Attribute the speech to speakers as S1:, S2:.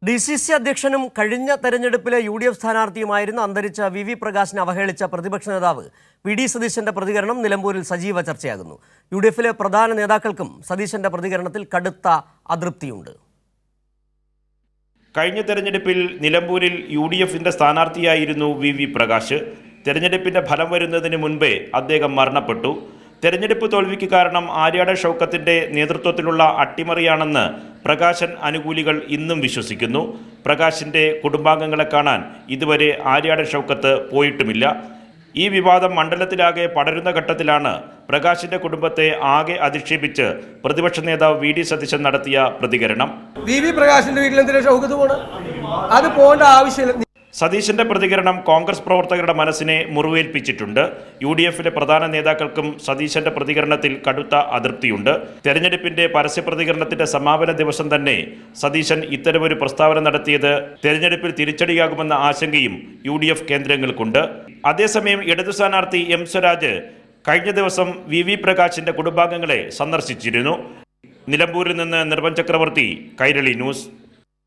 S1: DCC അധ്യക്ഷനും കഴിഞ്ഞ തെരഞ്ഞെടുപ്പിലെ UDF സ്ഥാനാർത്ഥിയുമായിരുന്ന അന്തരിച്ച VV പ്രകാശിനെ അവഹേളിച്ച പ്രതിപക്ഷ നേതാവ് VD സതീശന്റെ പ്രതികരണം നിലമ്പൂരിൽ സജീവ ചർച്ചയാകുന്നു. UDFിലെ പ്രധാന നേതാക്കൾക്കും സതീശന്റെ പ്രതികരണത്തിൽ കടുത്ത അതൃപ്തിയുണ്ട്.
S2: കഴിഞ്ഞ തെരഞ്ഞെടുപ്പിൽ നിലമ്പൂരിൽ UDFിന്റെ സ്ഥാനാർത്ഥിയായിരുന്നു VV പ്രകാശ്. തെരഞ്ഞെടുപ്പിന്റെ ഫലം വരുന്നതിന് മുൻപേ അദ്ദേഹം മരണപ്പെട്ടു. തെരഞ്ഞെടുപ്പ് തോൽവിക്ക് കാരണം ആര്യാടൻ ഷൗക്കത്തിന്റെ നേതൃത്വത്തിലുള്ള അട്ടിമറിയാണെന്ന് പ്രകാശൻ അനുകൂലികൾ ഇന്നും വിശ്വസിക്കുന്നു. പ്രകാശിന്റെ കുടുംബാംഗങ്ങളെ കാണാൻ ഇതുവരെ ആര്യാടൻ ഷൗക്കത്ത് പോയിട്ടുമില്ല. ഈ വിവാദം മണ്ഡലത്തിലാകെ പടരുന്ന ഘട്ടത്തിലാണ് പ്രകാശിന്റെ കുടുംബത്തെ ആകെ അധിക്ഷേപിച്ച് പ്രതിപക്ഷ നേതാവ് VD സതീശൻ നടത്തിയ പ്രതികരണം.
S3: VV പ്രകാശിന്റെ വീട്ടിലെന്തിനാ ഷൗക്കത്ത് പോകണം? അത് പോകേണ്ട ആവശ്യമില്ല.
S2: സതീശന്റെ പ്രതികരണം കോൺഗ്രസ് പ്രവർത്തകരുടെ മനസ്സിനെ മുറിവേൽപ്പിച്ചിട്ടുണ്ട്. UDFിലെ പ്രധാന നേതാക്കൾക്കും സതീശന്റെ പ്രതികരണത്തിൽ കടുത്ത അതൃപ്തിയുണ്ട്. തെരഞ്ഞെടുപ്പിന്റെ പരസ്യ പ്രതികരണത്തിന്റെ സമാപന ദിവസം തന്നെ സതീശൻ ഇത്തരമൊരു പ്രസ്താവന നടത്തിയത് തെരഞ്ഞെടുപ്പിൽ തിരിച്ചടിയാകുമെന്ന ആശങ്കയും UDF കേന്ദ്രങ്ങൾക്കുണ്ട്. അതേസമയം ഇടതു സ്ഥാനാർത്ഥി M സ്വരാജ് കഴിഞ്ഞ ദിവസം VV പ്രകാശിന്റെ കുടുംബാംഗങ്ങളെ സന്ദർശിച്ചിരുന്നു. നിലമ്പൂരിൽ നിന്ന് നിർവൻ ചക്രവർത്തി, കൈരളി ന്യൂസ്.